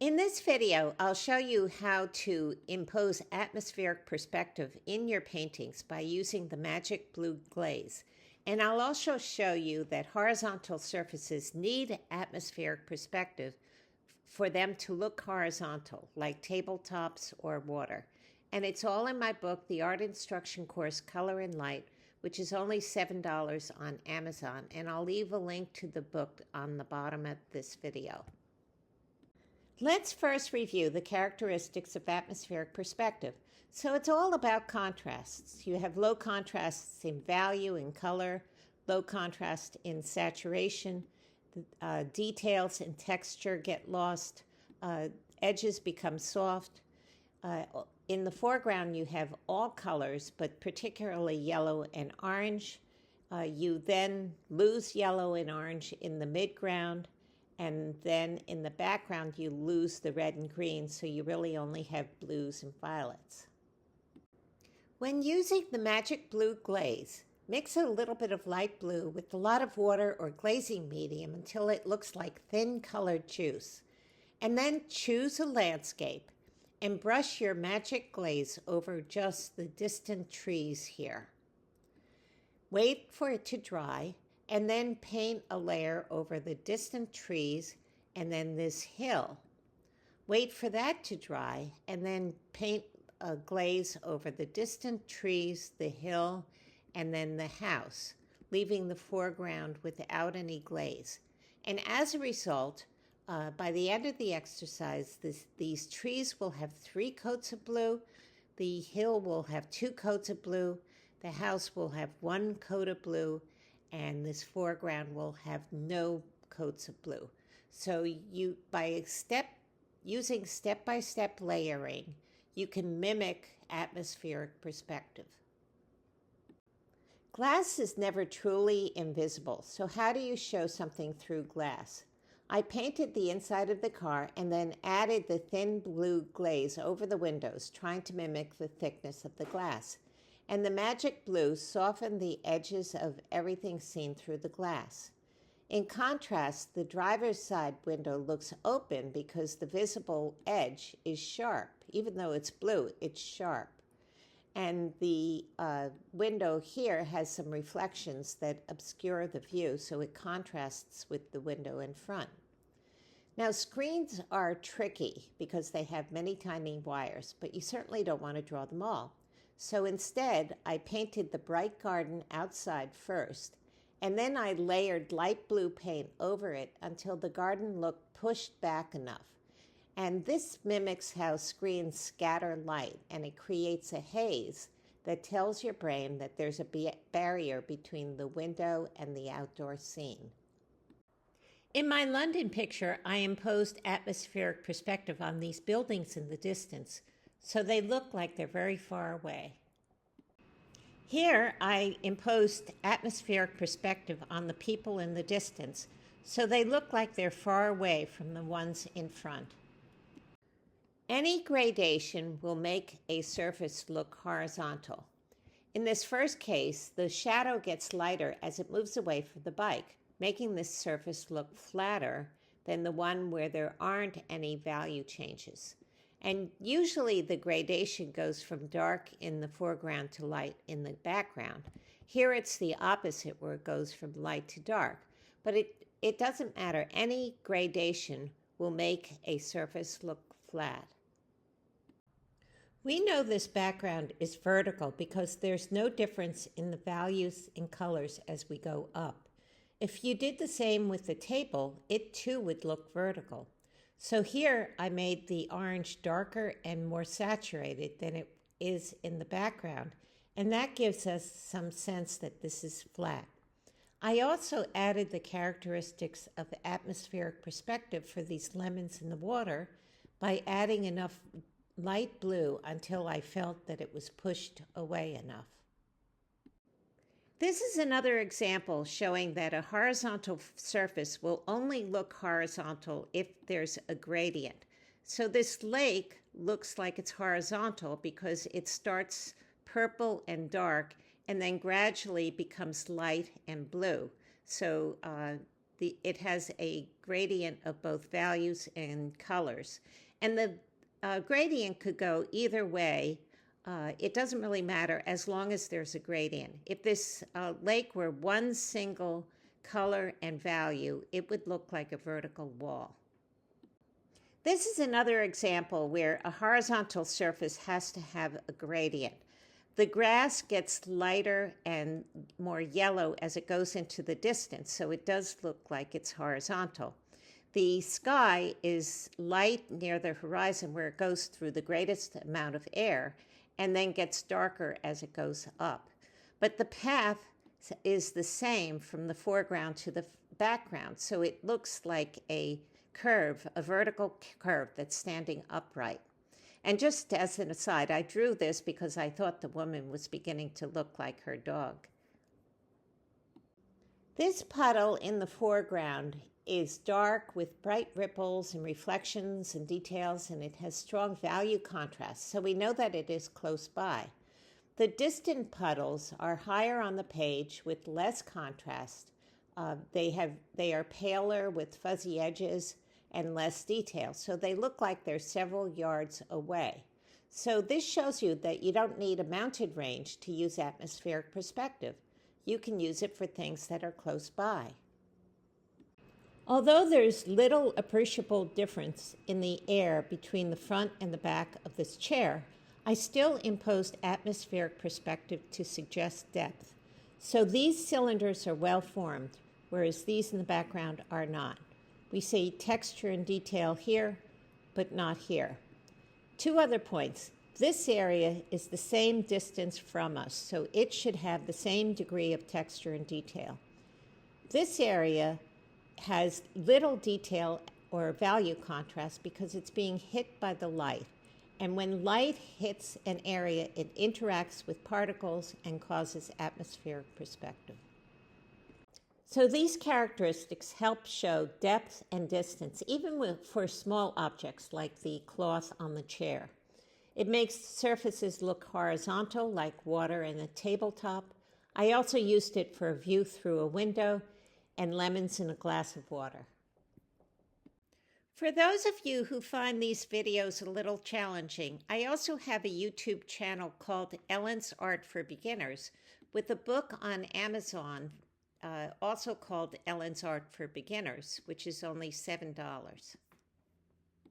In this video, I'll show you how to impose atmospheric perspective in your paintings by using the magic blue glaze. And I'll also show you that horizontal surfaces need atmospheric perspective for them to look horizontal, like tabletops or water. And it's all in my book, The Art Instruction Course, Color and Light, which is only $7 on Amazon. And I'll leave a link to the book on the bottom of this video. Let's first review the characteristics of atmospheric perspective. So it's all about contrasts. You have low contrasts in value and color, low contrast in saturation, details and texture get lost, edges become soft. In the foreground, you have all colors, but particularly yellow and orange. You then lose yellow and orange in the midground. And then in the background, you lose the red and green, so you really only have blues and violets. When using the magic blue glaze, mix a little bit of light blue with a lot of water or glazing medium until it looks like thin colored juice. And then choose a landscape and brush your magic glaze over just the distant trees here. Wait for it to dry, and then paint a layer over the distant trees and then this hill. Wait for that to dry and then paint a glaze over the distant trees, the hill, and then the house, leaving the foreground without any glaze. And as a result, by the end of the exercise, these trees will have 3 coats of blue, the hill will have 2 coats of blue, the house will have 1 coat of blue, and this foreground will have no coats of blue. So using step-by-step layering, you can mimic atmospheric perspective. Glass is never truly invisible, so how do you show something through glass? I painted the inside of the car and then added the thin blue glaze over the windows, trying to mimic the thickness of the glass. And the magic blue softened the edges of everything seen through the glass. In contrast, the driver's side window looks open because the visible edge is sharp. Even though it's blue, it's sharp. And the window here has some reflections that obscure the view, so it contrasts with the window in front. Now, screens are tricky because they have many tiny wires, but you certainly don't want to draw them all. So instead, I painted the bright garden outside first, and then I layered light blue paint over it until the garden looked pushed back enough. And this mimics how screens scatter light, and it creates a haze that tells your brain that there's a barrier between the window and the outdoor scene. In my London picture, I imposed atmospheric perspective on these buildings in the distance, so they look like they're very far away. Here, I imposed atmospheric perspective on the people in the distance, so they look like they're far away from the ones in front. Any gradation will make a surface look horizontal. In this first case, the shadow gets lighter as it moves away from the bike, making this surface look flatter than the one where there aren't any value changes. And usually the gradation goes from dark in the foreground to light in the background. Here it's the opposite, where it goes from light to dark. But it doesn't matter. Any gradation will make a surface look flat. We know this background is vertical because there's no difference in the values in colors as we go up. If you did the same with the table, it too would look vertical. So here I made the orange darker and more saturated than it is in the background, and that gives us some sense that this is flat. I also added the characteristics of atmospheric perspective for these lemons in the water by adding enough light blue until I felt that it was pushed away enough. This is another example showing that a horizontal surface will only look horizontal if there's a gradient. So this lake looks like it's horizontal because it starts purple and dark and then gradually becomes light and blue. So it has a gradient of both values and colors. And the gradient could go either way. It doesn't really matter as long as there's a gradient. If this lake were one single color and value, it would look like a vertical wall. This is another example where a horizontal surface has to have a gradient. The grass gets lighter and more yellow as it goes into the distance, so it does look like it's horizontal. The sky is light near the horizon where it goes through the greatest amount of air and then gets darker as it goes up. But the path is the same from the foreground to the background, so it looks like a curve, a vertical curve that's standing upright. And just as an aside, I drew this because I thought the woman was beginning to look like her dog. This puddle in the foreground is dark with bright ripples and reflections and details, and it has strong value contrast, so we know that it is close by. The distant puddles are higher on the page with less contrast. They are paler with fuzzy edges and less detail, so they look like they're several yards away. So this shows you that you don't need a mounted range to use atmospheric perspective. You can use it for things that are close by. Although there's little appreciable difference in the air between the front and the back of this chair, I still imposed atmospheric perspective to suggest depth. So these cylinders are well formed, whereas these in the background are not. We see texture and detail here, but not here. Two other points. This area is the same distance from us, so it should have the same degree of texture and detail. This area has little detail or value contrast because it's being hit by the light. And when light hits an area, it interacts with particles and causes atmospheric perspective. So these characteristics help show depth and distance, even for small objects like the cloth on the chair. It makes surfaces look horizontal, like water in a tabletop. I also used it for a view through a window and lemons in a glass of water. For those of you who find these videos a little challenging, I also have a YouTube channel called Ellen's Art for Beginners with a book on Amazon also called Ellen's Art for Beginners, which is only $7.